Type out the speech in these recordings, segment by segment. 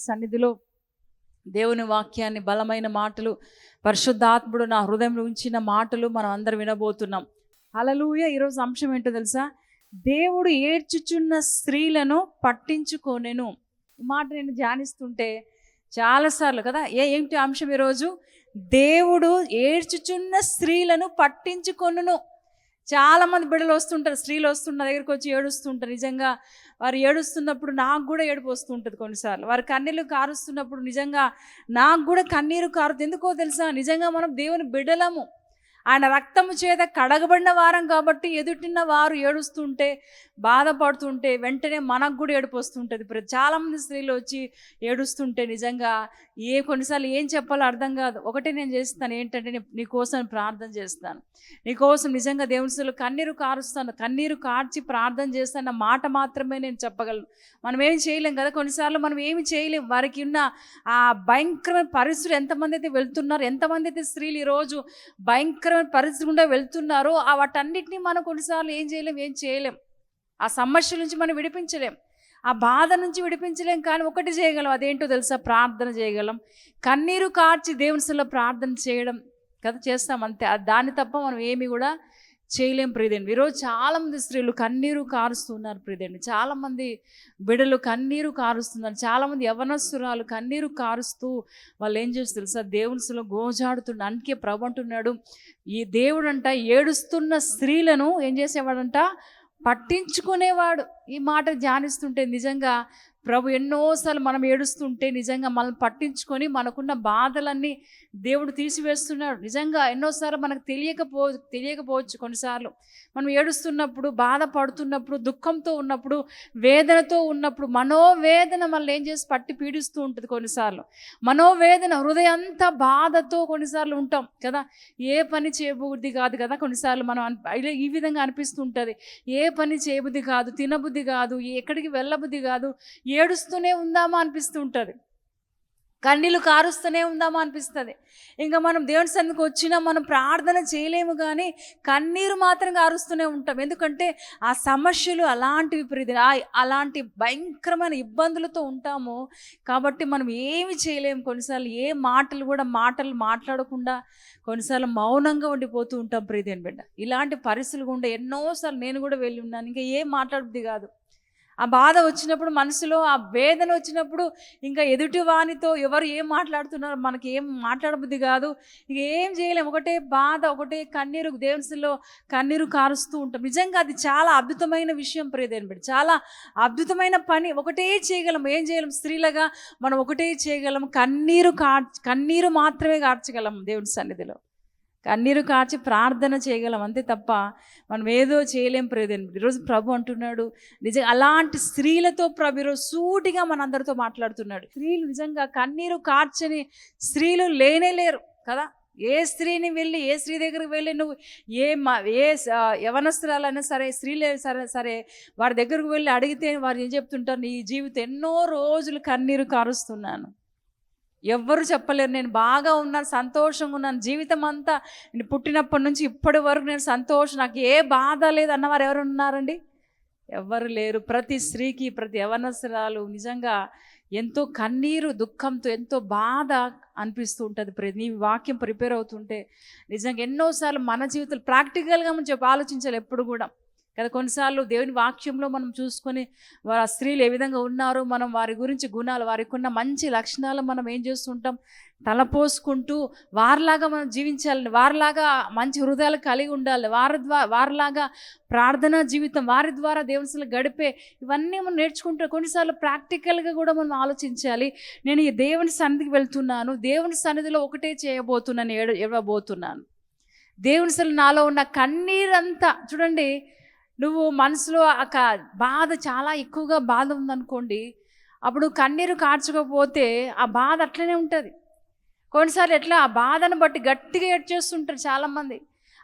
సన్నిధిలో దేవుని వాక్యాన్ని, బలమైన మాటలు, పరిశుద్ధాత్ముడు నా హృదయంలో ఉంచిన మాటలు మనం అందరం వినబోతున్నాం. హల్లెలూయా. ఈరోజు అంశం ఏంటో తెలుసా? దేవుడు ఏడ్చుచున్న స్త్రీలను పట్టించుకొనెను. ఈ మాట నేను ధ్యానిస్తుంటే చాలాసార్లు కదా, ఏంటి అంశం ఈరోజు? దేవుడు ఏడ్చుచున్న స్త్రీలను పట్టించుకొనును. చాలామంది బిడ్డలు వస్తుంటారు, స్త్రీలు వస్తున్న దగ్గరికి వచ్చి ఏడుస్తుంటారు. నిజంగా వారు ఏడుస్తున్నప్పుడు నాకు కూడా ఏడుపు వస్తుంటుంది. కొన్నిసార్లు వారు కన్నీళ్ళు కారుస్తున్నప్పుడు నిజంగా నాకు కూడా కన్నీరు కారుతుంది. ఎందుకో తెలుసా? నిజంగా మనం దేవుని బిడ్డలము, ఆయన రక్తము చేత కడగబడిన వారం కాబట్టి ఎదుటిన్న వారు ఏడుస్తుంటే, బాధపడుతుంటే వెంటనే మనకు కూడా ఏడుపు వస్తుంటుంది. చాలామంది స్త్రీలు వచ్చి ఏడుస్తుంటే నిజంగా కొన్నిసార్లు ఏం చెప్పాలో అర్థం కాదు. ఒకటే నేను చేస్తాను, ఏంటంటే నీ కోసం ప్రార్థన చేస్తాను, నీకోసం నిజంగా దేవుని సన్నిధిలో కన్నీరు కారుస్తాను, కన్నీరు కార్చి ప్రార్థన చేస్తాను మాట మాత్రమే నేను చెప్పగలను. మనం ఏం చేయలేం కదా, కొన్నిసార్లు మనం ఏమి చేయలేం. వారికి ఉన్న ఆ భయంకరమైన పరిస్థితులు, ఎంతమంది అయితే వెళ్తున్నారు, ఎంతమంది అయితే స్త్రీలు ఈరోజు భయంకరమైన పరిస్థితి గుండా వెళ్తున్నారో వాటన్నిటిని మనం కొన్నిసార్లు ఏం చేయలేం. ఆ సమస్యల నుంచి మనం విడిపించలేం, ఆ బాధ నుంచి విడిపించలేం. కానీ ఒకటి చేయగలం, అదేంటో తెలుసా? ప్రార్థన చేయగలం. కన్నీరు కార్చి దేవుని సన్నిధిలో ప్రార్థన చేయడం కదా, చేస్తాం అంతే. దాన్ని తప్ప మనం ఏమి కూడా చేయలేం ప్రియదండి. ఈరోజు చాలామంది స్త్రీలు కన్నీరు కారుస్తున్నారు ప్రియదండి. చాలామంది బిడ్డలు కన్నీరు కారుస్తున్నారు. చాలామంది యవనస్తురాలు కన్నీరు కారుస్తూ వాళ్ళు ఏం చేస్తారు తెలుసా? దేవుని సన్నిధిలో గోజాడుతున్నారు. అందుకే ప్రభు అంటున్నాడు, ఈ దేవుడంట ఏడుస్తున్న స్త్రీలను ఏం చేసేవాడంట? పట్టించుకునేవాడు. ఈ మాట ధ్యానిస్తుంటే నిజంగా ప్రభు ఎన్నోసార్లు మనం ఏడుస్తుంటే నిజంగా మనల్ని పట్టించుకొని మనకున్న బాధలన్నీ దేవుడు తీసివేస్తున్నాడు. నిజంగా ఎన్నోసార్లు మనకు తెలియకపోవచ్చు. కొన్నిసార్లు మనం ఏడుస్తున్నప్పుడు, బాధపడుతున్నప్పుడు, దుఃఖంతో ఉన్నప్పుడు, వేదనతో ఉన్నప్పుడు మనోవేదన మనల్ని ఏం చేసి పట్టి పీడిస్తూ ఉంటుంది. కొన్నిసార్లు మనోవేదన, హృదయం అంతా బాధతో కొన్నిసార్లు ఉంటాం కదా. ఏ పని చేయబుద్ధి కాదు కదా. కొన్నిసార్లు మనం ఈ విధంగా అనిపిస్తుంటుంది, ఏ పని చేయబుద్ధి కాదు, తినబుద్ధి కాదు, ఎక్కడికి వెళ్ళబుద్ధి కాదు, ఏడుస్తూనే ఉందామా అనిపిస్తూ ఉంటుంది, కన్నీళ్ళు కారుస్తూనే ఉందామా అనిపిస్తుంది. ఇంకా మనం దేవుని సన్నిధికి వచ్చినా మనం ప్రార్థన చేయలేము, కానీ కన్నీరు మాత్రం కారుస్తూనే ఉంటాం. ఎందుకంటే ఆ సమస్యలు అలాంటివి, అలాంటి భయంకరమైన ఇబ్బందులతో ఉంటాము కాబట్టి మనం ఏమి చేయలేము. కొన్నిసార్లు ఏ మాటలు మాట్లాడకుండా కొన్నిసార్లు మౌనంగా ఉండిపోతూ ఉంటాం ప్రియదేని బిడ్డ. ఇలాంటి పరిస్థితులు గుండా ఎన్నోసార్లు నేను కూడా వెళ్ళి ఉన్నాను. ఇంకా ఏం మాట్లాడబుద్ధి కాదు. ఆ బాధ వచ్చినప్పుడు, మనసులో ఆ వేదన వచ్చినప్పుడు ఇంకా ఎదుటి వానితో ఎవరు ఏం మాట్లాడుతున్నారో మనకి ఏం మాట్లాడబుద్ధి కాదు. ఇక ఏం చేయలేము. ఒకటే బాధ, ఒకటే కన్నీరు, దేవునిలో కన్నీరు కారుస్తూ ఉంటాం. నిజంగా అది చాలా అద్భుతమైన విషయం ప్రియదేని బిడ్డ. చాలా అద్భుతమైన పని. ఒకటే చేయగలం. ఏం చేయగలం? స్త్రీలుగా మనం ఒకటే చేయగలం, కన్నీరు మాత్రమే కార్చగలం దేవుని సన్నిధిలో. కన్నీరు కార్చి ప్రార్థన చేయగలం, అంతే తప్ప మనం ఏదో చేయలేం ప్రియదేని. ఈరోజు ప్రభు అంటున్నాడు, నిజంగా అలాంటి స్త్రీలతో ప్రభు ఈరోజు సూటిగా మనందరితో మాట్లాడుతున్నాడు. స్త్రీలు నిజంగా కన్నీరు కార్చని స్త్రీలు లేనే లేరు కదా. ఏ స్త్రీని వెళ్ళి, ఏ స్త్రీ దగ్గరికి వెళ్ళి నువ్వు ఏ యవనస్తురాలైనా సరే, స్త్రీలే సరే వారి దగ్గరకు వెళ్ళి అడిగితే వారు ఏం చెప్తుంటారు? నీ జీవితం ఎన్నో రోజులు కన్నీరు కారుస్తున్నాను, ఎవ్వరు చెప్పలేరు, నేను బాగా ఉన్నాను, సంతోషంగా ఉన్నాను, జీవితం అంతా నేను పుట్టినప్పటి నుంచి ఇప్పటి వరకు నేను సంతోషం, నాకు ఏ బాధ లేదు అన్నవారు ఎవరు ఉన్నారండి? ఎవ్వరు లేరు. ప్రతి స్త్రీకి, ప్రతి యవనస్తురాలు నిజంగా ఎంతో కన్నీరు, దుఃఖంతో ఎంతో బాధ అనిపిస్తూ ఉంటుంది. నీ వాక్యం ప్రిపేర్ అవుతుంటే నిజంగా ఎన్నోసార్లు మన జీవితాలు ప్రాక్టికల్గా మనం ఆలోచించాలి ఎప్పుడు కూడా కదా. కొన్నిసార్లు దేవుని వాక్యంలో మనం చూసుకొని వారి స్త్రీలు ఏ విధంగా ఉన్నారో, మనం వారి గురించి గుణాలు, వారికి ఉన్న మంచి లక్షణాలు మనం ఏం చేస్తుంటాం? తలపోసుకుంటూ వారిలాగా మనం జీవించాలని, వారిలాగా మంచి హృదయాలు కలిగి ఉండాలి, వారిలాగా ప్రార్థనా జీవితం, వారి ద్వారా దేవుని గడిపే ఇవన్నీ మనం నేర్చుకుంటాం. కొన్నిసార్లు ప్రాక్టికల్గా కూడా మనం ఆలోచించాలి. నేను ఈ దేవుని సన్నిధికి వెళ్తున్నాను, దేవుని సన్నిధిలో ఒకటే చేయబోతున్నాను, ఏడవబోతున్నాను. దేవుని సన్నిధిలో నాలో ఉన్న కన్నీరంతా చూడండి. నువ్వు మనసులో బాధ చాలా ఎక్కువగా బాధ ఉందనుకోండి, అప్పుడు కన్నీరు కార్చకపోతే ఆ బాధ అట్లనే ఉంటుంది. కొన్నిసార్లు ఎట్లా ఆ బాధను బట్టి గట్టిగా ఏడ్చేస్తుంటారు చాలామంది.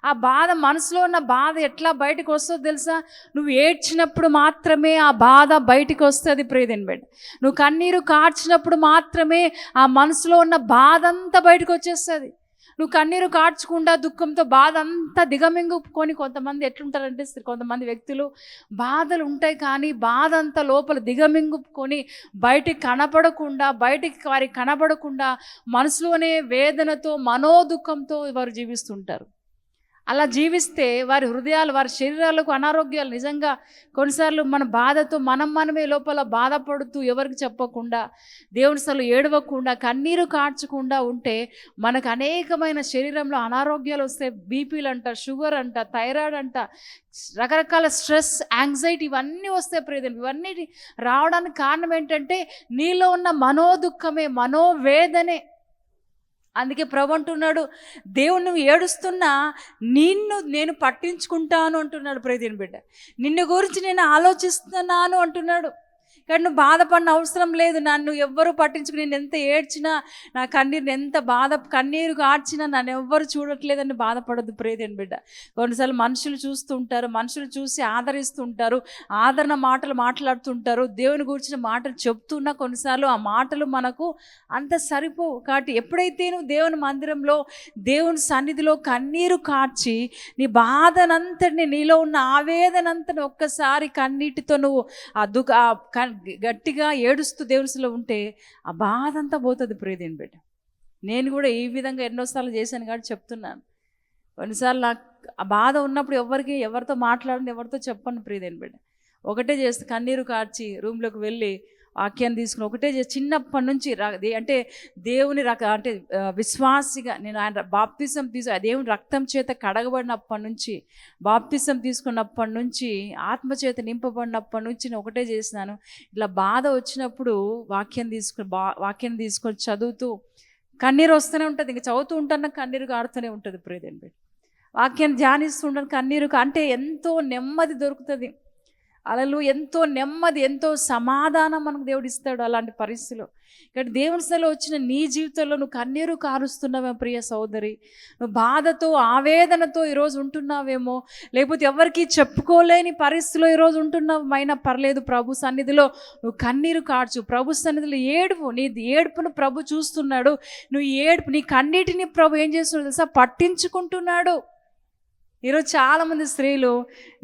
ఆ బాధ, మనసులో ఉన్న బాధ ఎట్లా బయటకు వస్తుందో తెలుసా? నువ్వు ఏడ్చినప్పుడు మాత్రమే ఆ బాధ బయటికి వస్తుంది ప్రియదేని బిడ్డ. నువ్వు కన్నీరు కార్చినప్పుడు మాత్రమే ఆ మనసులో ఉన్న బాధ అంతా బయటకు వచ్చేస్తుంది. నువ్వు కన్నీరు కార్చకుండా దుఃఖంతో బాధ అంతా దిగమింగుకొని, కొంతమంది ఎట్లుంటారంటే, కొంతమంది వ్యక్తులు బాధలు ఉంటాయి కానీ బాధ అంతా లోపల దిగమింగుకొని బయటికి వారికి కనబడకుండా మనసులోనే వేదనతో మనోదుఖంతో వారు జీవిస్తుంటారు. అలా జీవిస్తే వారి హృదయాలు, వారి శరీరాలకు అనారోగ్యాలు, నిజంగా కొన్నిసార్లు మన బాధతో మనమే లోపల బాధపడుతూ ఎవరికి చెప్పకుండా, దేవుని అసలు ఏడవకుండా, కన్నీరు కార్చకుండా ఉంటే మనకు అనేకమైన శరీరంలో అనారోగ్యాలు వస్తాయి. బీపీలు అంట, షుగర్ అంట, థైరాయిడ్ అంట, రకరకాల స్ట్రెస్, యాంగ్జైటీ ఇవన్నీ వస్తాయి ప్రియదేవుని. ఇవన్నీ రావడానికి కారణం ఏంటంటే నీలో ఉన్న మనోదుఖమే, మనోవేదనే. అందుకే ప్రభు అంటున్నాడు, దేవుడు నువ్వు ఏడుస్తున్నా నేను పట్టించుకుంటాను అంటున్నాడు. ప్రియదేవుని బిడ్డ, నిన్ను గురించి నేను ఆలోచిస్తున్నాను అంటున్నాడు. కానీ నువ్వు బాధపడిన అవసరం లేదు. నన్ను ఎవ్వరూ పట్టించుకుని, నేను ఎంత ఏడ్చినా, నా కన్నీరు కార్చినా నన్ను ఎవ్వరు చూడట్లేదని బాధపడద్దు ప్రియదేవుని బిడ్డ. కొన్నిసార్లు మనుషులు చూస్తుంటారు, మనుషులు చూసి ఆదరిస్తుంటారు, ఆదరణ మాటలు మాట్లాడుతుంటారు, దేవుని గురించిన మాటలు చెప్తున్నా కొన్నిసార్లు ఆ మాటలు మనకు అంత సరిపోవు. కాబట్టి ఎప్పుడైతే నువ్వు దేవుని మందిరంలో, దేవుని సన్నిధిలో కన్నీరు కార్చి నీ బాధనంతటిని, నీలో ఉన్న ఆవేదనంతని ఒక్కసారి కన్నీటితో నువ్వు గట్టిగా ఏడుస్తూ దేవునిలో ఉంటే ఆ బాధ అంతా పోతుంది ప్రియదేవుని బిడ్డ. నేను కూడా ఈ విధంగా ఎన్నోసార్లు చేశాను కాబట్టి చెప్తున్నాను. కొన్నిసార్లు నాకు ఆ బాధ ఉన్నప్పుడు ఎవరితో మాట్లాడను, ఎవరితో చెప్పను ప్రియదేవుని బిడ్డ. ఒకటే చేస్తే కన్నీరు కార్చి రూమ్లోకి వెళ్ళి వాక్యాన్ని తీసుకుని ఒకటే చిన్నప్పటి నుంచి అంటే దేవుని అంటే విశ్వాసిగా నేను ఆయన బాప్తిసం దేవుని రక్తం చేత కడగబడినప్పటి నుంచి, బాప్తిసం తీసుకున్నప్పటి నుంచి, ఆత్మచేత నింపబడినప్పటి నుంచి నేను ఒకటే చేసినాను. ఇలా బాధ వచ్చినప్పుడు వాక్యాన్ని తీసుకొని చదువుతూ కన్నీరు వస్తూనే ఉంటుంది. ఇంకా చదువుతూ ఉంటాను, కన్నీరు కాడుతూనే ఉంటుంది ప్రియదేవుని బిడ్డ. వాక్యాన్ని ధ్యానిస్తూ ఉంటాను, కన్నీరు అంటే ఎంతో నెమ్మది దొరుకుతుంది. అలలు ఎంతో నెమ్మది, ఎంతో సమాధానం మనకు దేవుడు ఇస్తాడు అలాంటి పరిస్థితిలో. ఇక్కడ దేవుని సన్నిధిలో వచ్చిన నీ జీవితంలో నువ్వు కన్నీరు కారుస్తున్నావే ప్రియ సోదరి, నువ్వు బాధతో, ఆవేదనతో ఈరోజు ఉంటున్నావేమో, లేకపోతే ఎవరికి చెప్పుకోలేని పరిస్థితిలో ఈరోజు ఉంటున్నామైనా పర్లేదు, ప్రభు సన్నిధిలో నువ్వు కన్నీరు కార్చు, ప్రభు సన్నిధిలో ఏడుపు. నీ ఏడుపును ప్రభు చూస్తున్నాడు. నీ కన్నీటిని ప్రభు ఏం చేస్తున్నాడు తెలుసా, పట్టించుకుంటున్నాడు. ఈరోజు చాలామంది స్త్రీలు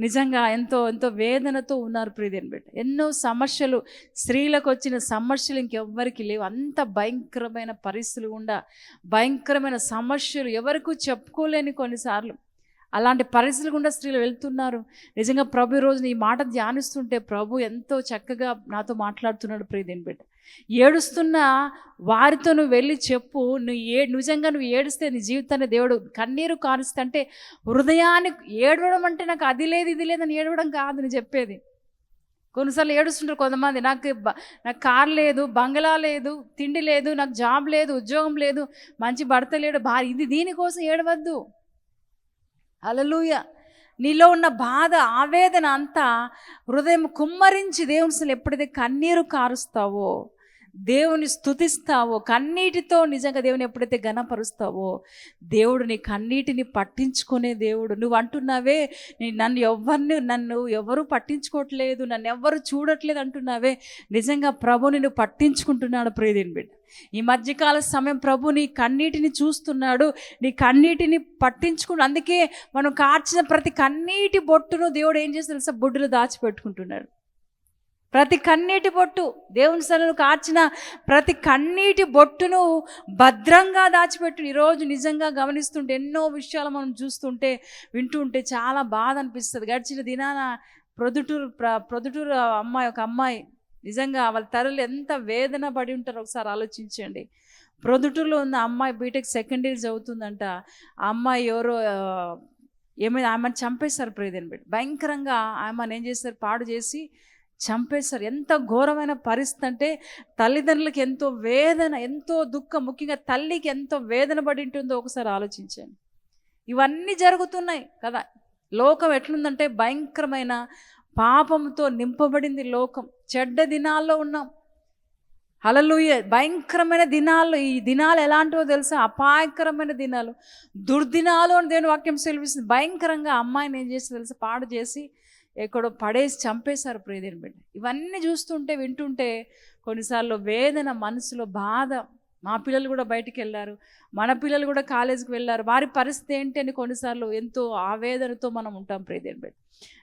నిజంగా ఎంతో ఎంతో వేదనతో ఉన్నారు ప్రియదేవుని బిడ్డ. ఎన్నో సమస్యలు, స్త్రీలకు వచ్చిన సమస్యలు ఇంకెవ్వరికి లేవు. అంత భయంకరమైన పరిస్థితులు భయంకరమైన సమస్యలు ఎవరికీ చెప్పుకోలేని కొన్నిసార్లు అలాంటి పరిస్థితులు గుండా స్త్రీలు వెళ్తున్నారు. నిజంగా ప్రభు ఈరోజు ఈ మాట ధ్యానిస్తుంటే ప్రభు ఎంతో చక్కగా నాతో మాట్లాడుతున్నాడు ప్రియదేవుని బిడ్డ. ఏడుస్తున్న వారితో నువ్వు వెళ్ళి చెప్పు, నిజంగా నువ్వు ఏడిస్తే నీ జీవితాన్ని దేవుడు కన్నీరు కారుస్తే, అంటే హృదయాన్ని ఏడవడం అంటే నాకు అది లేదు ఇది లేదని ఏడవడం కాదు నేను చెప్పేది. కొన్నిసార్లు ఏడుస్తుంటారు కొంతమంది, నాకు కార్ లేదు, బంగ్లా లేదు, తిండి లేదు, నాకు జాబ్ లేదు, ఉద్యోగం లేదు, మంచి భర్త లేడు, భార్య, దీనికోసం ఏడవద్దు. హల్లెలూయా. నీలో ఉన్న బాధ, ఆవేదన అంతా హృదయం కుమ్మరించి దేవుని ఎప్పుడైతే కన్నీరు కారుస్తావో, దేవుని స్తుతిస్తావో, కన్నీటితో నిజంగా దేవుని ఎప్పుడైతే ఘనపరుస్తావో, దేవుడు నీ కన్నీటిని పట్టించుకునే దేవుడు. నువ్వు అంటున్నావే, నన్ను ఎవరు పట్టించుకోవట్లేదు, నన్ను ఎవరు చూడట్లేదు అంటున్నావే, నిజంగా ప్రభు నిన్ను పట్టించుకుంటున్నాడు ప్రియదేవుని బిడ్డ. ఈ మధ్యకాల సమయం ప్రభు నీ కన్నీటిని చూస్తున్నాడు, నీ కన్నీటిని పట్టించుకుని. అందుకే మనం కార్చిన ప్రతి కన్నీటి బొట్టును దేవుడు ఏం చేస్తాడు తెలుసా, బొడ్డులో దాచిపెట్టుకుంటున్నాడు. ప్రతి కన్నీటి బొట్టు, దేవుని సన్నిధిలో కార్చిన ప్రతి కన్నీటి బొట్టును భద్రంగా దాచిపెట్టు. ఈరోజు నిజంగా గమనిస్తుంటే ఎన్నో విషయాలు మనం చూస్తుంటే, వింటుంటే చాలా బాధ అనిపిస్తుంది. గడిచిన దినాన ప్రొద్దుటూరు ఒక అమ్మాయి నిజంగా వాళ్ళ తల్లులు ఎంత వేదన పడి ఉంటారో ఒకసారి ఆలోచించండి. ప్రొద్దుటూరులో ఉన్న అమ్మాయి బీటెక్ సెకండ్ ఇయర్ చదువుతుందంట. ఆ అమ్మాయి ఎవరో ఏమైనా ఆమెను చంపేశారు ప్రియదేవుని బిడ్డ. భయంకరంగా ఆమెను ఏం చేస్తారు, పాడు చేసి చంపేశారు. ఎంత ఘోరమైన పరిస్థితి అంటే తల్లిదండ్రులకి ఎంతో వేదన, ఎంతో దుఃఖం, ముఖ్యంగా తల్లికి ఎంతో వేదన పడి ఉంటుందో ఒకసారి ఆలోచించండి. ఇవన్నీ జరుగుతున్నాయి కదా. లోకం ఎట్లుందంటే భయంకరమైన పాపంతో నింపబడింది లోకం. చెడ్డ దినాల్లో ఉన్నాం. హల్లెలూయా. భయంకరమైన దినాల్లో, ఈ దినాలు ఎలాంటివో తెలుసా, అపాయకరమైన దినాలు, దుర్దినాలు అని దేవుని వాక్యం సెలవిస్తుంది. భయంకరంగా అమ్మాయిని ఏం చేసి తెలుసా, పాడు చేసి ఎక్కడో పడేసి చంపేశారు ప్రియదేవుని బిడ్డ. ఇవన్నీ చూస్తుంటే, వింటుంటే కొన్నిసార్లు వేదన, మనసులో బాధ, మా పిల్లలు కూడా బయటికి వెళ్ళారు, మన పిల్లలు కూడా కాలేజీకి వెళ్ళారు. వారి పరిస్థితి ఏంటి అని కొన్నిసార్లు ఎంతో ఆవేదనతో మనం ఉంటాం. ప్రియదేవుని బిడ్డ,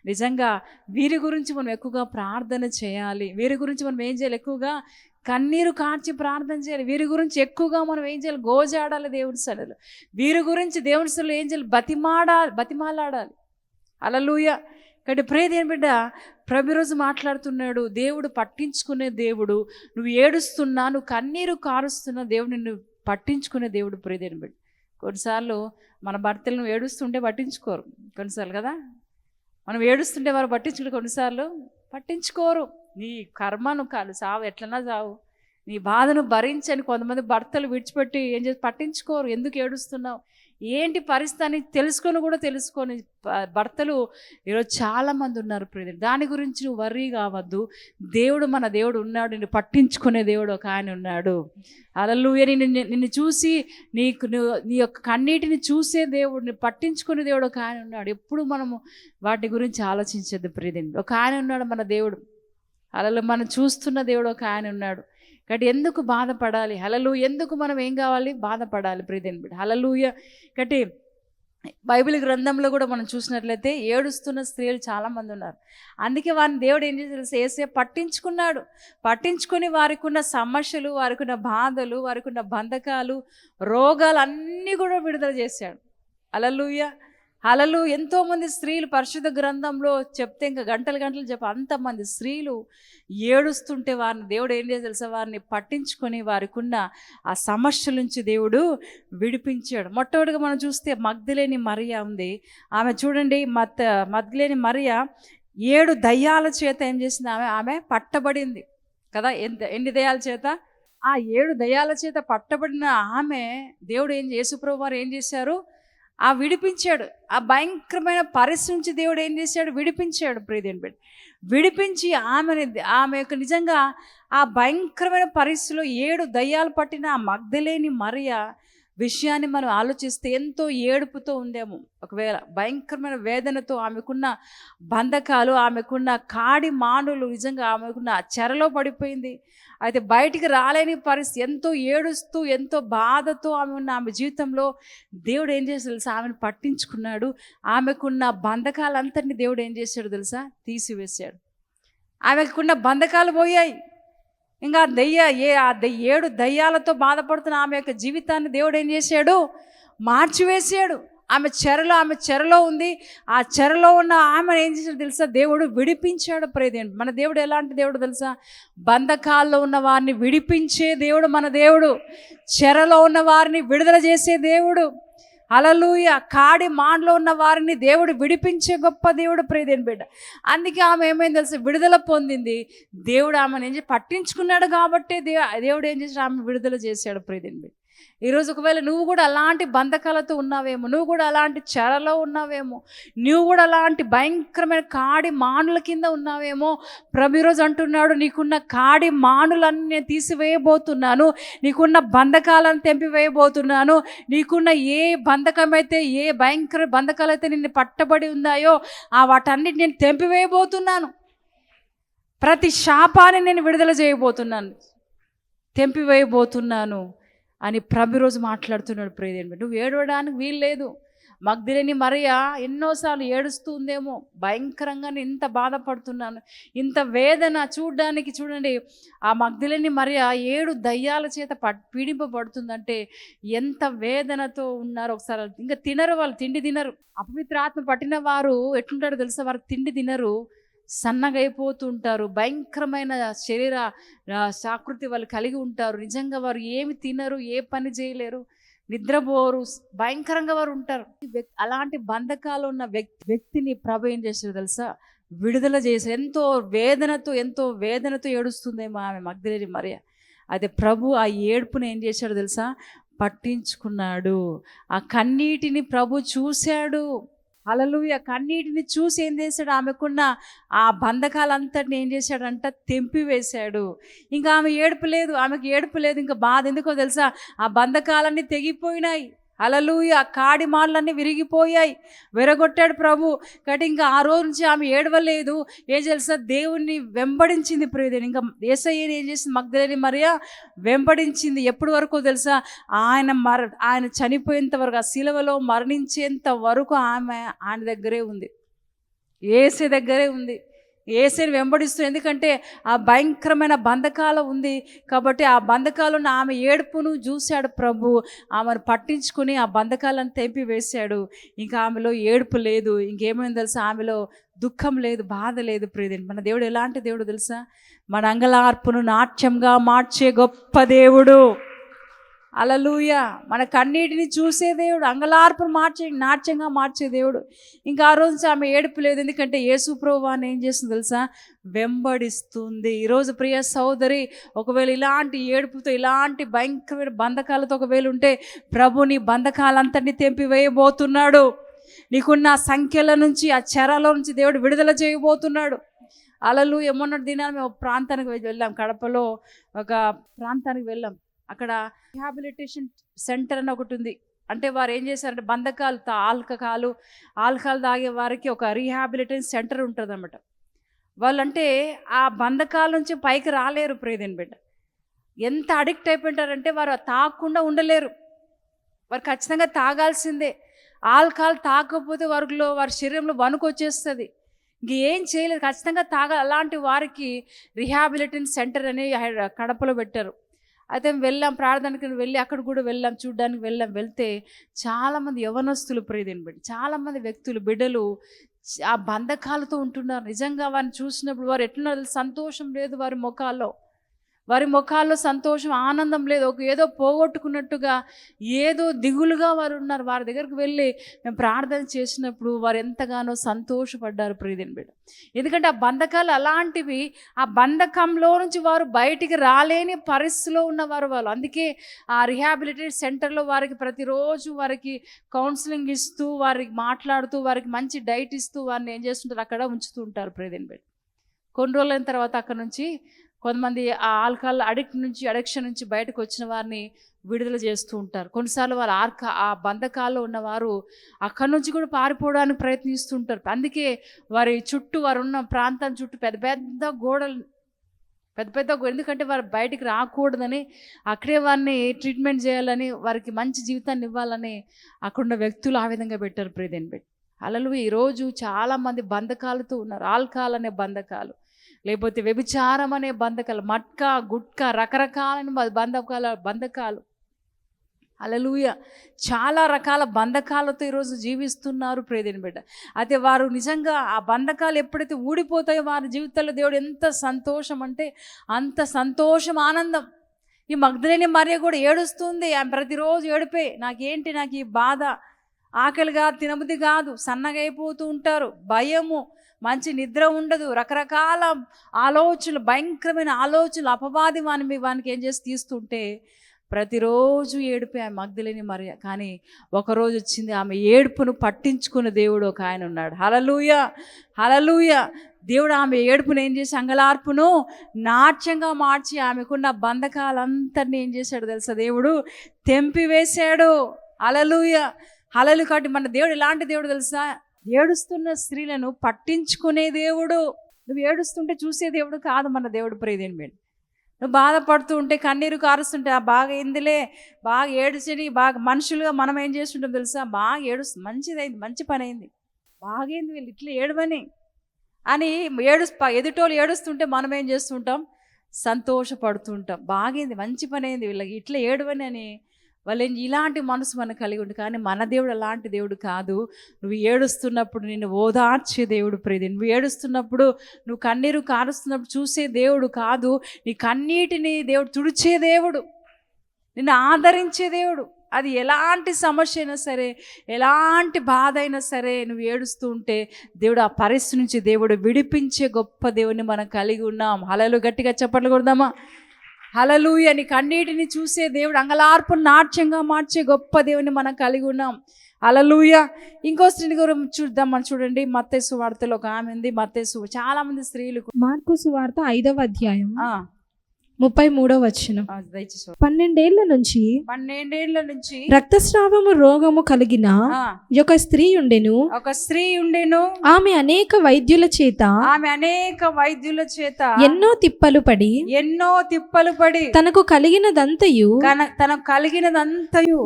నిజంగా వీరి గురించి మనం ఎక్కువగా ప్రార్థన చేయాలి. వీరి గురించి మనం ఏం చేయాలి? ఎక్కువగా కన్నీరు కార్చి ప్రార్థన చేయాలి. వీరి గురించి ఎక్కువగా మనం ఏం చేయాలి? గోజాడాలి దేవుడి సన్నిధిలో. వీరి గురించి దేవుడి సన్నిధిలో ఏం చేయాలి? బతిమాలాడాలి. హల్లెలూయా. కాబట్టి ప్రియదేవుని బిడ్డ, ప్రతిరోజు మాట్లాడుతున్నాడు. దేవుడు పట్టించుకునే దేవుడు. నువ్వు ఏడుస్తున్నా, నువ్వు కన్నీరు కారుస్తున్నా, దేవుడు నిన్ను పట్టించుకునే దేవుడు. ప్రియదేవుని బిడ్డ, కొన్నిసార్లు మన భర్తలను ఏడుస్తుంటే పట్టించుకోరు. కొన్నిసార్లు కదా, మనం ఏడుస్తుంటే వారు పట్టించుకుంటే కొన్నిసార్లు పట్టించుకోరు. నీ కర్మను కాదు, సావు ఎట్లన్నా సావు, నీ బాధను భరించని కొంతమంది భర్తలు విడిచిపెట్టి ఏం చేసి పట్టించుకోరు. ఎందుకు ఏడుస్తున్నావు, ఏంటి పరిస్థితి అని తెలుసుకొని కూడా తెలుసుకొని భర్తలు ఈరోజు చాలామంది ఉన్నారు. ప్రియదేవుని, దాని గురించి నువ్వు వర్రీ కావద్దు. దేవుడు, మన దేవుడు ఉన్నాడు, నిన్ను పట్టించుకునే దేవుడు ఒక ఆయన ఉన్నాడు. హల్లెలూయా. నిన్ను చూసి నీ యొక్క కన్నీటిని చూసే దేవుడిని పట్టించుకునే దేవుడు ఒక ఆయన ఉన్నాడు. ఎప్పుడు మనము వాటి గురించి ఆలోచించద్దు. ప్రియదేవుని, ఒక ఆయన ఉన్నాడు మన దేవుడు. అలా మనం చూస్తున్న దేవుడు ఒక ఆయన ఉన్నాడు. కాబట్టి ఎందుకు బాధపడాలి? హల్లెలూయా. ఎందుకు మనం ఏం కావాలి? బాధపడాలి. ప్రియదేవుని బిడ్డ, హల్లెలూయా. కాబట్టి బైబిల్ గ్రంథంలో కూడా మనం చూసినట్లయితే ఏడుస్తున్న స్త్రీలు చాలామంది ఉన్నారు. అందుకే వారిని దేవుడు ఏం చేసి యేసయ్య పట్టించుకొని వారికి ఉన్న సమస్యలు, వారికి ఉన్న బాధలు, వారికి ఉన్న బంధకాలు, రోగాలు అన్నీ కూడా విడుదల చేశాడు. హల్లెలూయా. హల్లెలూయా. ఎంతోమంది స్త్రీలు పరిశుద్ధ గ్రంథంలో చెప్తే ఇంకా గంటలు అంతమంది స్త్రీలు ఏడుస్తుంటే వారిని దేవుడు ఏం చేసి తెలుసా? వారిని పట్టించుకొని వారికి ఉన్న ఆ సమస్యల నుంచి దేవుడు విడిపించాడు. మొట్టమొదటిగా మనం చూస్తే మగ్దలేని మరియా ఉంది. ఆమె చూడండి, మగ్దలేని మరియా 7 దయ్యాల చేత ఏం చేసింది? ఆమె పట్టబడింది కదా. ఎన్ని దయ్యాల చేత? ఆ 7 దయ్యాల చేత పట్టబడిన ఆమె దేవుడు యేసుప్రభువు వారు ఏం చేశారు? విడిపించాడు. ఆ భయంకరమైన పరిస్థితి నుంచి దేవుడు ఏం చేశాడు? విడిపించాడు. ప్రియదేవుని బిడ్డ, విడిపించి ఆమె యొక్క నిజంగా ఆ భయంకరమైన పరిస్థితిలో 7 దయ్యాలు పట్టిన ఆ మగ్దలేని మరియా విషయాన్ని మనం ఆలోచిస్తే ఎంతో ఏడుపుతో ఉందేమో. ఒకవేళ భయంకరమైన వేదనతో, ఆమెకున్న బంధకాలు, ఆమెకున్న కాడి మానులు, నిజంగా ఆమెకున్న చెరలో పడిపోయింది. అయితే బయటికి రాలేని పరిస్థితి, ఎంతో ఏడుస్తూ ఎంతో బాధతో ఆమె జీవితంలో దేవుడు ఏం చేశాడు తెలుసా? ఆమెను పట్టించుకున్నాడు. ఆమెకున్న బంధకాలంతటినీ దేవుడు ఏం చేశాడు తెలుసా? తీసివేశాడు. ఆమెకున్న బంధకాలు పోయాయి. ఇంకా 7 దయ్యాలతో బాధపడుతున్న ఆమె యొక్క జీవితాన్ని దేవుడు ఏం చేశాడు? మార్చివేశాడు. ఆమె చెరలో ఉంది. ఆ చెరలో ఉన్న ఆమెను ఏం చేశాడు తెలుసా? దేవుడు విడిపించాడు. ప్రియదేవుడు, మన దేవుడు ఎలాంటి దేవుడు తెలుసా? బంధకాల్లో ఉన్న వారిని విడిపించే దేవుడు మన దేవుడు. చెరలో ఉన్న వారిని విడుదల చేసే దేవుడు. హల్లెలూయా. కాడి మాండ్లో ఉన్న వారిని దేవుడు విడిపించే గొప్ప దేవుడు. ప్రియదేవుని బిడ్డ, అందుకే ఆమె ఏమైంది తెలుసా? విడుదల పొందింది. దేవుడు ఆమెను పట్టించుకున్నాడు కాబట్టి దేవుడు ఏం చేశాడు? ఆమె విడుదల చేశాడు. ప్రియదేవుని బిడ్డ, ఈరోజు ఒకవేళ నువ్వు కూడా అలాంటి బంధకాలతో ఉన్నావేమో, నువ్వు కూడా అలాంటి చెరలో ఉన్నావేమో, నువ్వు కూడా అలాంటి భయంకరమైన కాడి మానుల కింద ఉన్నావేమో, ప్రభు ఈరోజు అంటున్నాడు, నీకున్న కాడి మానులన్నీ నేను తీసివేయబోతున్నాను, నీకున్న బంధకాలను తెంపివేయబోతున్నాను. నీకున్న ఏ బంధకమైతే, ఏ భయంకర బంధకాలైతే నిన్ను పట్టబడి ఉన్నాయో వాటన్నిటి నేను తెంపివేయబోతున్నాను. ప్రతి శాపాన్ని నేను విడుదల చేయబోతున్నాను, తెంపివేయబోతున్నాను అని ప్రభు రోజు మాట్లాడుతున్నాడు. ప్రియదేవుని, నువ్వు ఏడవడానికి వీలు లేదు. మగ్దలేని మరియా ఎన్నోసార్లు ఏడుస్తూ ఉందేమో, భయంకరంగా ఇంత బాధపడుతున్నాను, ఇంత వేదన చూడండి. ఆ మగ్దలేని మరియా 7 దయ్యాల చేత పీడింపబడుతుందంటే ఎంత వేదనతో ఉన్నారో ఒకసారి. ఇంకా తినరు, వాళ్ళు తిండి తినరు. అపవిత్రాత్మ పట్టిన వారు ఎట్లుంటారో తెలుసా? వారు తిండి తినరు, సన్నగా అయిపోతూ ఉంటారు. భయంకరమైన శరీర సాకృతి వాళ్ళు కలిగి ఉంటారు. నిజంగా వారు ఏమి తినరు, ఏ పని చేయలేరు, నిద్రపోరు, భయంకరంగా వారు ఉంటారు. అలాంటి బంధకాలు ఉన్న వ్యక్తిని ప్రభు ఏం చేశారు తెలుసా? విడుదల చేశారు. ఎంతో వేదనతో ఏడుస్తుందేమో ఆమె మగ్దలేని మరియా. అయితే ప్రభు ఆ ఏడుపుని ఏం చేశాడు తెలుసా? పట్టించుకున్నాడు. ఆ కన్నీటిని ప్రభు చూశాడు. హల్లెలూయా. కన్నీటిని చూసి ఏం చేశాడు? ఆమెకున్న ఆ బంధకాలంతటిని ఏం చేశాడంట? తెంపివేశాడు. ఇంకా ఆమెకు ఏడుపు లేదు. ఇంకా బాధ ఎందుకో తెలుసా? ఆ బంధకాలన్నీ తెగిపోయినాయి. హల్లెలూయా. కాడి మాటలన్నీ విరిగిపోయాయి, విరగొట్టాడు ప్రభు. కాబట్టి ఇంకా ఆ రోజు నుంచి ఆమె ఏడవలేదు. ఏం తెలుసా, దేవుణ్ణి వెంబడించింది ప్రియదేవుని. ఇంకా యేసయ్యని ఏం చేసింది, మగ్దలేని మరియ వెంబడించింది. ఎప్పటి వరకు తెలుసా, ఆయన చనిపోయేంత వరకు, ఆ శిలువలో మరణించేంత వరకు ఆయన దగ్గరే ఉంది, యేసే దగ్గరే ఉంది. యేసుని వెంబడిస్తూ, ఎందుకంటే ఆ భయంకరమైన బంధకాలు ఉంది కాబట్టి ఆ బంధకాలను ఆమె ఏడుపును చూశాడు ప్రభు. ఆమెను పట్టించుకుని ఆ బంధకాలను తెంపి వేశాడు. ఇంకా ఆమెలో ఏడుపు లేదు, ఇంకేమైంది తెలుసా, ఆమెలో దుఃఖం లేదు, బాధ లేదు. ప్రియదేవుని, మన దేవుడు ఎలాంటి దేవుడు తెలుసా, మన అంగలార్పును నాట్యంగా మార్చే గొప్ప దేవుడు. హల్లెలూయా. మన కన్నీటిని చూసే దేవుడు, అంగలార్పును నాట్యంగా మార్చే దేవుడు. ఇంకా ఆ రోజు ఆమె ఏడుపు లేదు, ఎందుకంటే యేసు ప్రభువుని ఏం చేస్తుంది తెలుసా, వెంబడిస్తుంది. ఈరోజు ప్రియ సోదరి, ఒకవేళ ఇలాంటి ఏడుపుతో, ఇలాంటి భయంకరమైన బంధకాలతో ఒకవేళ ఉంటే, ప్రభు నీ బంధకాలంతటినీ తెంపివేయబోతున్నాడు. నీకున్న సంఖ్యల నుంచి, ఆ చెరలో నుంచి దేవుడు విడుదల చేయబోతున్నాడు. హల్లెలూయా. మొన్నటి దినాన్ని మేము ఒక ప్రాంతానికి వెళ్ళాం, కడపలో ఒక ప్రాంతానికి వెళ్ళాం. అక్కడ రిహాబిలిటేషన్ సెంటర్ అని ఒకటి ఉంది. అంటే వారు ఏం చేశారంటే, బంధకాలు, ఆల్కహాల్ తాగే వారికి ఒక రీహాబిలిటేషన్ సెంటర్ ఉంటుంది అన్నమాట. వాళ్ళంటే ఆ బంధకాల నుంచి పైకి రాలేరు ప్రియదేవుని బిడ్డ. ఎంత అడిక్ట్ అయిపోయింటారంటే వారు తాగకుండా ఉండలేరు, వారు ఖచ్చితంగా తాగాల్సిందే. ఆల్కహాల్ తాగకపోతే వారి శరీరంలో వణుకు వచ్చేస్తుంది, ఇంకేం చేయలేదు, ఖచ్చితంగా తాగాలి. అలాంటి వారికి రీహాబిలిటేషన్ సెంటర్ అని కడపలో పెట్టారు. అయితే వెళ్ళాం, ప్రార్థనకి వెళ్ళి అక్కడ కూడా వెళ్ళాం, చూడ్డానికి వెళ్తే చాలామంది యవనస్తులు, ప్రియదేవుని బిడ్డ, చాలామంది వ్యక్తులు, బిడ్డలు ఆ బంధకాలతో ఉంటున్నారు. నిజంగా వారిని చూసినప్పుడు వారు ఎట్లున్నారు, సంతోషం లేదు వారి ముఖాల్లో సంతోషం, ఆనందం లేదు. ఏదో పోగొట్టుకున్నట్టుగా, ఏదో దిగులుగా వారు ఉన్నారు. వారి దగ్గరికి వెళ్ళి మేము ప్రార్థన చేసినప్పుడు వారు ఎంతగానో సంతోషపడ్డారు ప్రియదేవుని బిడ్డ. ఎందుకంటే ఆ బంధకాలు అలాంటివి, ఆ బంధకంలో నుంచి వారు బయటికి రాలేని పరిస్థితిలో ఉన్నవారు వాళ్ళు. అందుకే ఆ రిహాబిలిటేషన్ సెంటర్లో వారికి ప్రతిరోజు వారికి కౌన్సిలింగ్ ఇస్తూ, వారికి మాట్లాడుతూ, వారికి మంచి డైట్ ఇస్తూ వారిని ఏం చేస్తుంటారు, అక్కడ ఉంచుతూ ఉంటారు ప్రియదేవుని బిడ్డ. కొన్ని రోజులైన తర్వాత అక్కడ నుంచి కొంతమంది ఆ ఆల్కహాల్ అడిక్షన్ నుంచి బయటకు వచ్చిన వారిని విడుదల చేస్తూ ఉంటారు. కొన్నిసార్లు వారు ఆ బంధకాల్లో ఉన్నవారు అక్కడి నుంచి కూడా పారిపోవడానికి ప్రయత్నిస్తుంటారు. అందుకే వారి చుట్టూ, వారు ఉన్న ప్రాంతం చుట్టూ పెద్ద పెద్ద గోడలు, ఎందుకంటే వారు బయటికి రాకూడదని, అక్కడే వారిని ట్రీట్మెంట్ చేయాలని, వారికి మంచి జీవితాన్ని ఇవ్వాలని అక్కడున్న వ్యక్తులు ఆ విధంగా పెట్టారు ప్రియదేవుని బిడ్డ. హల్లెలూయా. ఈరోజు చాలామంది బంధకాలతో ఉన్నారు. ఆల్కహాల్ అనే బంధకాలు, లేకపోతే వ్యభిచారం అనే బంధకాలు, మట్కా, గుట్కా, రకరకాలైన బంధకాలు. హల్లెలూయా. చాలా రకాల బంధకాలతో ఈరోజు జీవిస్తున్నారు ప్రియదేవుని బిడ్డ. అయితే వారు నిజంగా ఆ బంధకాలు ఎప్పుడైతే ఊడిపోతాయో వారి జీవితంలో దేవుడు ఎంత సంతోషం అంటే అంత సంతోషం, ఆనందం. ఈ మగ్దలేని మరియ కూడా ఏడుస్తుంది. ఆమె ప్రతిరోజు ఏడిపే, నాకు ఈ బాధ, ఆకలిగా తినబుద్ధి కాదు, సన్నగా అయిపోతూ ఉంటారు, భయము, మంచి నిద్ర ఉండదు, రకరకాల ఆలోచనలు, భయంకరమైన ఆలోచనలు, అపవాది వానికి ఏం చేసి తీస్తుంటే ప్రతిరోజు ఏడిపే ఆమె మగ్దలేని మరియ. కానీ ఒకరోజు వచ్చింది, ఆమె ఏడుపును పట్టించుకున్న దేవుడు ఒక ఆయన ఉన్నాడు. హల్లెలూయా, హల్లెలూయా. దేవుడు ఆమె ఏడుపును ఏం చేసి, అంగలార్పును నాట్యంగా మార్చి ఆమెకున్న బంధకాలంతరినీ ఏం చేశాడు తెలుసా, దేవుడు తెంపివేశాడు. హల్లెలూయా, హల్లెలూయా. కాబట్టి మన దేవుడు ఎలాంటి దేవుడు తెలుసా, ఏడుస్తున్న స్త్రీలను పట్టించుకునే దేవుడు. నువ్వు ఏడుస్తుంటే చూసే దేవుడు కాదు మన దేవుడు ప్రియదేవుని బిడ్డ. నువ్వు బాధపడుతూ ఉంటే, కన్నీరు కారుస్తుంటే, బాగా ఏందిలే, బాగా ఏడుచని, బాగా మనుషులుగా మనం ఏం చేస్తుంటాం తెలుసా, బాగా ఏడుస్తుంది, మంచిదైంది, మంచి పని అయింది, బాగైంది, వీళ్ళు ఇట్లా ఏడవని అని ఎదుటోళ్ళు ఏడుస్తుంటే మనం ఏం చేస్తుంటాం, సంతోషపడుతుంటాం, బాగైంది, మంచి పని అయింది, వీళ్ళకి ఇట్లా ఏడవని అని వాళ్ళు ఇలాంటి మనసు మనకు కలిగి ఉంటుంది. కానీ మన దేవుడు అలాంటి దేవుడు కాదు. నువ్వు ఏడుస్తున్నప్పుడు నిన్ను ఓదార్చే దేవుడు ప్రియదేవుని. నువ్వు ఏడుస్తున్నప్పుడు, నువ్వు కన్నీరు కారుస్తున్నప్పుడు చూసే దేవుడు కాదు, నీ కన్నీటిని దేవుడు తుడిచే దేవుడు, నిన్ను ఆదరించే దేవుడు. అది ఎలాంటి సమస్య అయినా సరే, ఎలాంటి బాధ అయినా సరే, నువ్వు ఏడుస్తూ ఉంటే దేవుడు ఆ పరిస్థితి నుంచి దేవుడు విడిపించే గొప్ప దేవుని మనం కలిగి ఉన్నాం. హల్లెలూయా. గట్టిగా చప్పట్లు కొడదామా? హల్లెలూయా. నీ కన్నీటిని చూసే దేవుడు, అంగలార్పును నాట్యంగా మార్చే గొప్ప దేవుని మనం కలిగి ఉన్నాం. హల్లెలూయా. ఇంకో స్త్రీని గురించి చూద్దాం. మనం చూడండి, మత్తయి సువార్తలో ఒక ఆమె ఉంది. చాలా మంది స్త్రీలు, మార్కు సువార్త 5వ అధ్యాయం 33వ దయచేసి 12 నుంచి రక్తస్రావము రోగము కలిగిన ఒక స్త్రీ ఉండెను. ఆమె అనేక వైద్యుల చేత ఎన్నో తిప్పలు పడి తనకు కలిగినదంతయు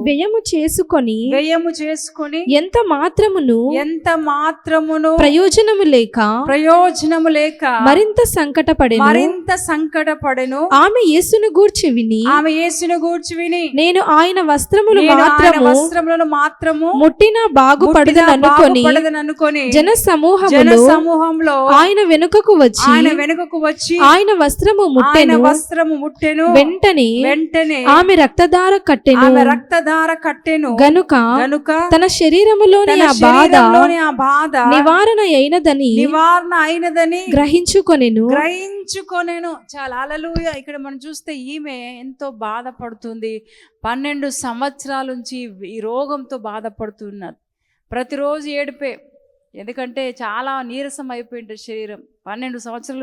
వ్యయము చేసుకొని ఎంత మాత్రమును ప్రయోజనము లేక మరింత సంకటపడెను. ఆమె యేసును గూర్చి విని నేను ఆయన వస్త్రములను మాత్రము ముట్టిన బాగుపడదననుకొని జన సమూహములో ఆయన వెనుకకు వచ్చి ఆయన వస్త్రము ముట్టెను. వెంటనే ఆమె రక్తధార కట్టెను గనుక తన శరీరములోని ఆ బాధ నివారణ అయినదని గ్రహించుకొనెను. చాలా హల్లెలూయా. ఇక్కడ మనం చూస్తే ఈమె ఎంతో బాధపడుతుంది. 12 సంవత్సరాల నుంచి ఈ రోగంతో బాధపడుతున్నారు. ప్రతిరోజు ఏడిపే, ఎందుకంటే చాలా నీరసం అయిపోయింది శరీరం. 12 సంవత్సరాల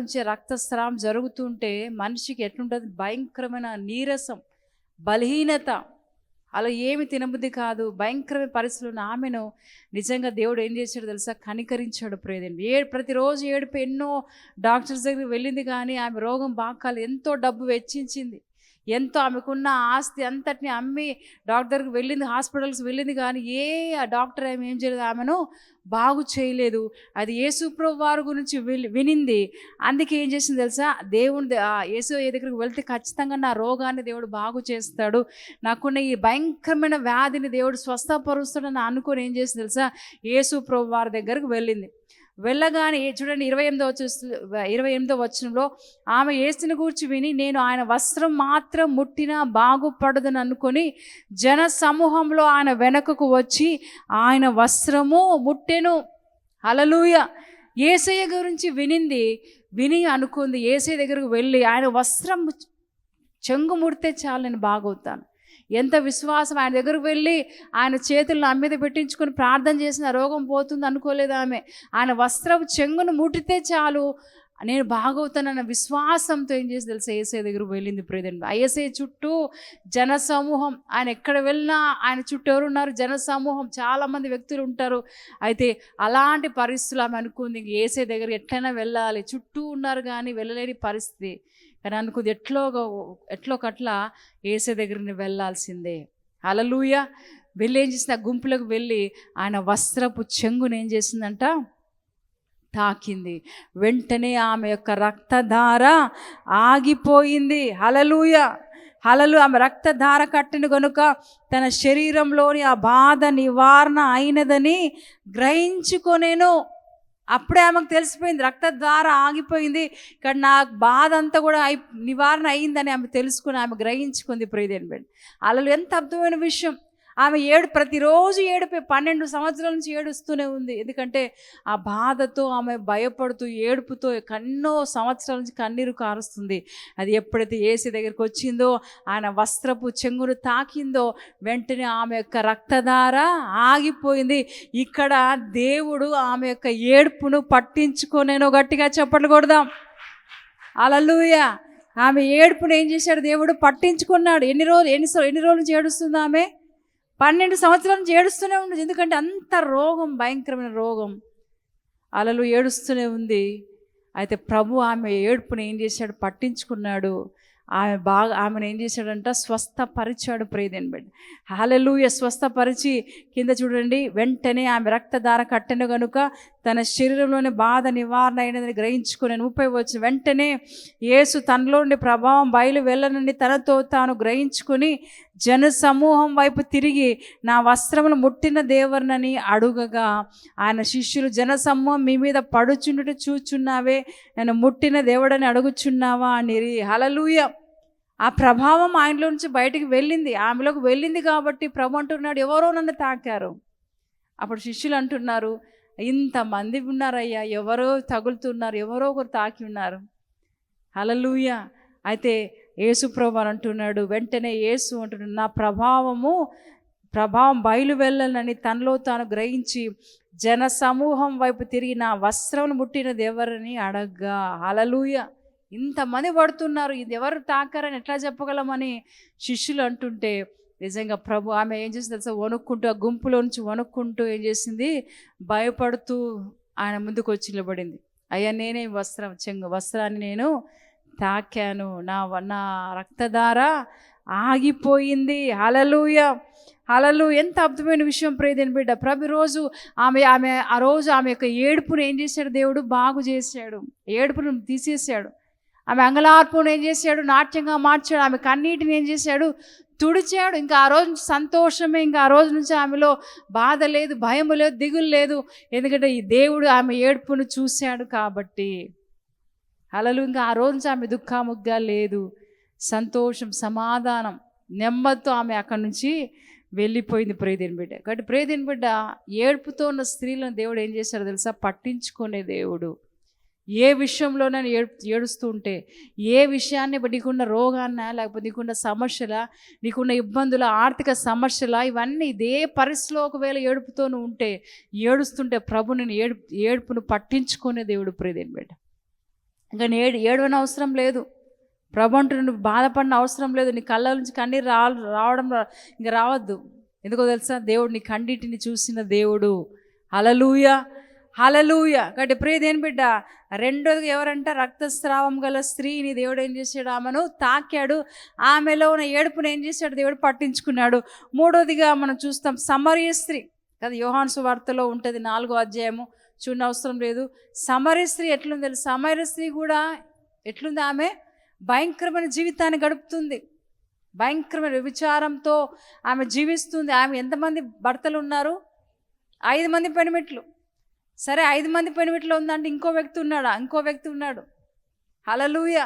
నుంచి రక్తస్రావం జరుగుతుంటే మనిషికి ఎట్లుంటుంది? భయంకరమైన నీరసం, బలహీనత, అలా ఏమి తినబుద్ధి కాదు, భయంకరమైన పరిస్థితులు ఉన్న ఆమెను నిజంగా దేవుడు ఏం చేశాడు తెలుసా? కనికరించాడు. ప్రతిరోజు ఏడుపు, ఎన్నో డాక్టర్స్ దగ్గరికి వెళ్ళింది కానీ ఆమె రోగం బాగాలి. ఎంతో డబ్బు వెచ్చించింది, ఎంతో ఆమెకున్న ఆస్తి అంతటిని అమ్మి డాక్టర్ దగ్గరికి వెళ్ళింది, హాస్పిటల్స్ వెళ్ళింది కానీ ఆ డాక్టర్ ఏం చేయలేదు, ఆమెను బాగు చేయలేదు. అది యేసుప్రభు వారి గురించి వినింది. అందుకే ఏం చేసింది తెలుసా? దేవుని యేసు దగ్గరికి వెళ్తే ఖచ్చితంగా నా రోగాన్ని దేవుడు బాగు చేస్తాడు, నాకున్న ఈ భయంకరమైన వ్యాధిని దేవుడు స్వస్థపరుస్తాడని అనుకుని ఏం చేసింది తెలుసా? యేసుప్రభు వారి దగ్గరికి వెళ్ళగానే చూడండి 28వ వచనంలో, ఆమె యేసుని గూర్చి విని నేను ఆయన వస్త్రం మాత్రం ముట్టినా బాగుపడదని అనుకొని జన సమూహంలో ఆయన వెనకకు వచ్చి ఆయన వస్త్రము ముట్టెను. హల్లెలూయా. యేసయ్య గురించి విని అనుకుంది, యేసయ్య దగ్గరకు వెళ్ళి ఆయన వస్త్రం చెంగు ముడితే చాలు నేను బాగవుతాను. ఎంత విశ్వాసం! ఆయన దగ్గరకు వెళ్ళి ఆయన చేతులను నా మీద పెట్టించుకొని ప్రార్థన చేసిన రోగం పోతుంది అనుకోలేదు ఆమె. ఆయన వస్త్రపు చెంగును ముట్టితే చాలు నేను బాగవుతానన్న విశ్వాసంతో ఏం చేసి తెలుసా? యేసయ్య దగ్గరకు వెళ్ళింది. ప్రియదేవుని యేసయ్య చుట్టూ జన సమూహం, ఆయన ఎక్కడ వెళ్ళినా ఆయన చుట్టూ ఎవరు ఉన్నారు? జన సమూహం, చాలామంది వ్యక్తులు ఉంటారు. అయితే అలాంటి పరిస్థితులు ఆమె అనుకుంది, యేసయ్య దగ్గర ఎట్లయినా వెళ్ళాలి, చుట్టూ ఉన్నారు కానీ వెళ్ళలేని పరిస్థితి. కానీ అనుకుంది ఎట్లోకట్లా యేసయ్య దగ్గరికి వెళ్ళాల్సిందే. హల్లెలూయా. వెళ్ళి ఏం చేసింది? ఆ గుంపులకు వెళ్ళి ఆయన వస్త్రపు చెంగును ఏం చేసిందంట? తాకింది. వెంటనే ఆమె యొక్క రక్తధార ఆగిపోయింది. హల్లెలూయా. ఆమె రక్తధార కట్టిన కనుక తన శరీరంలోని ఆ బాధ నివారణ అయినదని గ్రహించుకొనేను. అప్పుడే ఆమెకు తెలిసిపోయింది, రక్తధార ఆగిపోయింది, ఇక్కడ నా బాధ అంతా కూడా నివారణ అయిందని ఆమె తెలుసుకుని ఆమె గ్రహించుకుంది. ప్రియదేవుని అలా ఎంత అద్భుతమైన విషయం! ఆమె ప్రతిరోజు 12 సంవత్సరాల నుంచి ఏడుస్తూనే ఉంది. ఎందుకంటే ఆ బాధతో ఆమె భయపడుతూ ఏడుపుతో ఎన్నో సంవత్సరాల నుంచి కన్నీరు కారుస్తుంది. అది ఎప్పుడైతే యేసు దగ్గరికి వచ్చిందో, ఆయన వస్త్రపు చెంగును తాకిందో, వెంటనే ఆమె యొక్క రక్తధార ఆగిపోయింది. ఇక్కడ దేవుడు ఆమె యొక్క ఏడుపును పట్టించుకోనేనో గట్టిగా చప్పట్లు కొడదాం. హల్లెలూయా. ఆమె ఏడుపును ఏం చేశాడు? దేవుడు పట్టించుకున్నాడు. ఎన్ని రోజుల నుంచి ఏడుస్తుంది ఆమె? 12 సంవత్సరాల నుంచి ఏడుస్తూనే ఉండదు. ఎందుకంటే అంత రోగం, భయంకరమైన రోగం, అలలు ఏడుస్తూనే ఉంది. అయితే ప్రభు ఆమె ఏడుపుని ఏం చేశాడు? పట్టించుకున్నాడు. ఆమెను ఏం చేశాడంట? స్వస్థపరిచాడు. ప్రియదేవుని బిడ్డ హల్లెలూయా. స్వస్థపరిచి కింద చూడండి, వెంటనే ఆమె రక్తధార కట్టెను గనుక తన శరీరంలోని బాధ నివారణ అయినదని గ్రహించుకుని 30 వచ్చిన వెంటనే యేసు తనలో నుండి ప్రభావం బయలు వెళ్ళనని తనతో తాను గ్రహించుకుని జన సమూహం వైపు తిరిగి నా వస్త్రములు ముట్టిన దేవరనని అడుగగా ఆయన శిష్యులు, జన సమూహం మీ మీద పడుచుండుట చూచున్నావే, నన్ను ముట్టిన దేవుడని అడుగుచున్నావా అని. హల్లెలూయా. ఆ ప్రభావం ఆయనలో నుంచి బయటికి వెళ్ళింది, ఆమెలోకి వెళ్ళింది. కాబట్టి ప్రభు అంటున్నాడు, ఎవరో నన్ను తాకారు. అప్పుడు శిష్యులు అంటున్నారు, ఇంతమంది ఉన్నారయ్యా, ఎవరో తగులుతున్నారు, ఎవరో ఒకరు తాకి ఉన్నారు. హల్లెలూయా. అయితే యేసు ప్రభు అని అంటున్నాడు. వెంటనే యేసు అంటున్నాడు, నా ప్రభావం బయలు వెళ్ళాలని తనలో తాను గ్రహించి జన సమూహం వైపు తిరిగి నా వస్త్రం ముట్టినది ఎవరని అడగ్గా. హల్లెలూయా. ఇంతమంది పడుతున్నారు, ఇది ఎవరు తాకారని ఎట్లా చెప్పగలమని శిష్యులు అంటుంటే నిజంగా ప్రభు ఆమె ఏం చేసింది తెలుసా, వణుక్కుంటూ ఆ గుంపులో నుంచి వణుక్కుంటూ ఏం చేసింది, భయపడుతూ ఆయన ముందుకు వచ్చి నిలబడింది. అయ్యా నేనే వస్త్రాన్ని నేను తాకాను, నా రక్తధార ఆగిపోయింది. హల్లెలూయా హల్లెలూయా. ఎంత అద్భుతమైన విషయం ప్రియమైన బిడ్డ. ప్రతిరోజు ఆమె ఆ రోజు ఆమె యొక్క ఏడుపును ఏం చేశాడు దేవుడు, బాగు చేశాడు, ఏడుపును తీసేశాడు. ఆమె అంగలార్పును ఏం చేశాడు, నాట్యంగా మార్చాడు. ఆమె కన్నీటిని ఏం చేశాడు, తుడిచాడు. ఇంకా ఆ రోజు నుంచి సంతోషమే, ఇంకా ఆ రోజు నుంచి ఆమెలో బాధ లేదు, భయం లేదు, దిగులు లేదు. ఎందుకంటే ఈ దేవుడు ఆమె ఏడుపును చూశాడు కాబట్టి. హల్లెలూయా. ఇంకా ఆ రోజు నుంచి ఆమె దుఃఖముగ్గా లేదు, సంతోషం, సమాధానం, నెమ్మదితో ఆమె అక్కడి నుంచి వెళ్ళిపోయింది ప్రియదేని బిడ్డ. కాబట్టి ప్రియదేని బిడ్డ, ఏడుపుతో ఉన్న స్త్రీలను దేవుడు ఏం చేశాడో తెలుసా, పట్టించుకునే దేవుడు. ఏ విషయంలోనే ఏడుస్తూ ఉంటే, ఏ విషయాన్ని నీకున్న రోగాన్నా, లేకపోతే నీకున్న సమస్యల, నీకున్న ఇబ్బందుల, ఆర్థిక సమస్యల, ఇవన్నీ ఇదే పరిస్థితిలో ఒకవేళ ఏడుపుతో ఉంటే, ఏడుస్తుంటే ప్రభు నేను ఏడుపును పట్టించుకునే దేవుడు ప్రియదేని బిడ్డ. ఇంకా ఏడవని అవసరం లేదు. ప్రభు అంటూ నువ్వు బాధపడిన అవసరం లేదు. నీ కళ్ళ నుంచి కన్నీరు రావడం ఇంకా రావద్దు. ఎందుకో తెలుసా, దేవుడు నీ కన్నీటిని చూసిన దేవుడు. హల్లెలూయా హల్లెలూయా. కాబట్టి ప్రియదేని బిడ్డ, రెండోది ఎవరంట, రక్తస్రావం గల స్త్రీని దేవుడు ఏం చేశాడు, ఆమెను తాకాడు. ఆమెలో ఉన్న ఏడుపును ఏం చేశాడు, దేవుడు పట్టించుకున్నాడు. మూడోదిగా మనం చూస్తాం సమరయ స్త్రీ కదా, యోహాను సువార్తలో ఉంటుంది 4వ అధ్యాయము, చూడని అవసరం లేదు. సమరయ స్త్రీ ఎట్లుంది తెలుసు, సమరయ స్త్రీ కూడా ఎట్లుంది, ఆమె భయంకరమైన జీవితాన్ని గడుపుతుంది, భయంకరమైన వ్యభిచారంతో ఆమె జీవిస్తుంది. ఆమె ఎంతమంది భర్తలు ఉన్నారు, 5 మంది పెనిమిట్లు. సరే 5 మంది పెనిమిట్లు ఉందంటే ఇంకో వ్యక్తి ఉన్నాడు. హల్లెలూయా.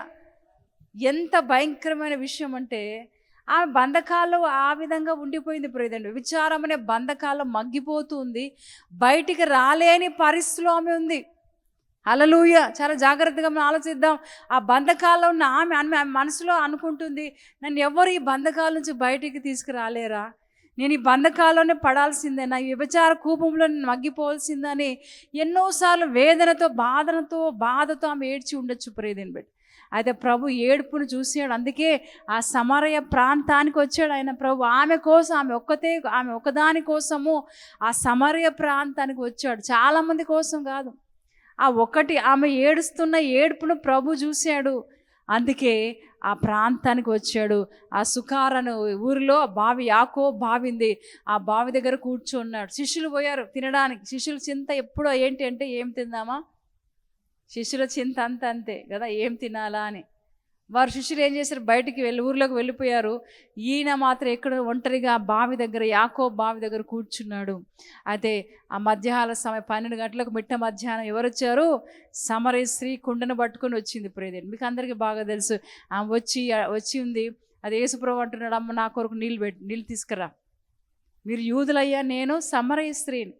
ఎంత భయంకరమైన విషయం అంటే ఆమె బంధకాల్లో ఆ విధంగా ఉండిపోయింది ప్రియదండి. విచారం అనే బంధకాల్లో మగ్గిపోతుంది, బయటికి రాలేని పరిస్థితిలో ఆమె ఉంది. హల్లెలూయా. చాలా జాగ్రత్తగా మనం ఆలోచిద్దాం. ఆ బంధకాల్లో ఉన్న ఆమె మనసులో అనుకుంటుంది, నన్ను ఎవరు ఈ బంధకాల నుంచి బయటికి తీసుకురాలేరా, నేను ఈ బంధకాల్లోనే పడాల్సిందే, నా ఈ వ్యభిచార కూపంలో నేను మగ్గిపోవాల్సిందని ఎన్నోసార్లు వేదనతో బాధతో ఆమె ఏడ్చి ఉండొచ్చు ప్రియదేని బిడ్డ. అయితే ప్రభు ఏడుపును చూసాడు, అందుకే ఆ సమరయ ప్రాంతానికి వచ్చాడు ఆయన ప్రభు. ఆమె కోసం, ఆమె ఒక్కదాని కోసము ఆ సమరయ ప్రాంతానికి వచ్చాడు, చాలామంది కోసం కాదు. ఆమె ఏడుస్తున్న ఏడుపును ప్రభు చూశాడు, అందుకే ఆ ప్రాంతానికి వచ్చాడు. ఆ సుకారను ఊరిలో యాకో బావింది, ఆ బావి దగ్గర కూర్చున్నాడు. శిష్యులు పోయారు తినడానికి. శిష్యుల చింత ఎప్పుడో ఏంటి అంటే, ఏం తిందామా, శిష్యుల చింత అంతే కదా, ఏం తినాలా అని. వారు శిష్యులు ఏం చేశారు, బయటికి ఊర్లోకి వెళ్ళిపోయారు. ఈయన మాత్రం ఎక్కడ ఒంటరిగా బావి దగ్గర, యాకో బావి దగ్గర కూర్చున్నాడు. అయితే ఆ మధ్యాహ్న సమయం 12 గంటలకు మిట్ట మధ్యాహ్నం ఎవరు వచ్చారు, సమరయ స్త్రీ కుండను పట్టుకొని వచ్చింది ప్రియదేని. మీకు అందరికీ బాగా తెలుసు. ఆమె వచ్చి ఉంది. అది యేసుప్రభు అంటున్నాడు, అమ్మ నా కొరకు నీళ్ళు తీసుకురా, మీరు యూదులయ్యా, నేను సమరయ స్త్రీని,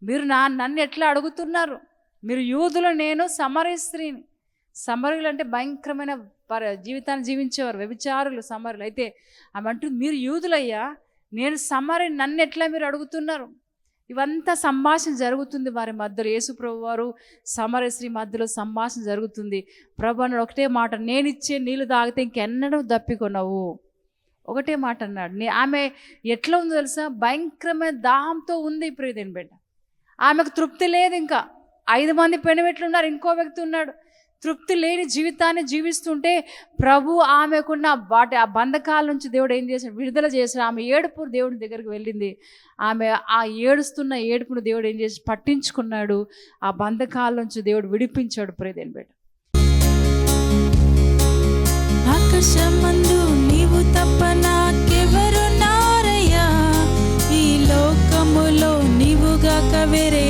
మీరు నన్ను ఎట్లా అడుగుతున్నారు, మీరు యూదులు, నేను సమరయ స్త్రీని. సమరయులు అంటే భయంకరమైన జీవితాన్ని జీవించేవారు, వ్యభిచారులు సమరయులు. అయితే ఆమె అంటుంది, మీరు యూదులయ్యా, నేను సమరయ, నన్ను ఎట్లా మీరు అడుగుతున్నారు. ఇవంతా సంభాషణ జరుగుతుంది వారి మధ్యలో. యేసుప్రభు వారు సమరయ స్త్రీ మధ్యలో సంభాషణ జరుగుతుంది. ప్రభు అన్నాడు ఒకటే మాట, నేను ఇచ్చే నీళ్ళు తాగితే ఇంకెన్నడూ దప్పికొనవు. ఒకటే మాట అన్నాడు. ఆమె ఎట్లా ఉందో తెలుసా, భయంకరమైన దాహంతో ఉంది ప్రియదేని బిడ్డ. ఆమెకు తృప్తి లేదు. ఇంకా 5 మంది పెనిమిట్లు ఉన్నారు, ఇంకో వ్యక్తి ఉన్నాడు. తృప్తి లేని జీవితాన్ని జీవిస్తుంటే ప్రభు ఆమెకున్న ఆ బంధకాల నుంచి దేవుడు ఏం చేశాడు, విడుదల చేశాడు. ఆమె ఏడుపు దేవుడి దగ్గరికి వెళ్ళింది. ఆమె ఆ ఏడుస్తున్న ఏడుపును దేవుడు ఏం చేసి పట్టించుకున్నాడు. ఆ బంధకాల నుంచి దేవుడు విడిపించాడు ప్రియదేని బిడ్డ. ఆకాశమందు నీవు తప్ప నాకెవరున్నారయ్యా, ఈ లోకములో నీవుగాక వేరే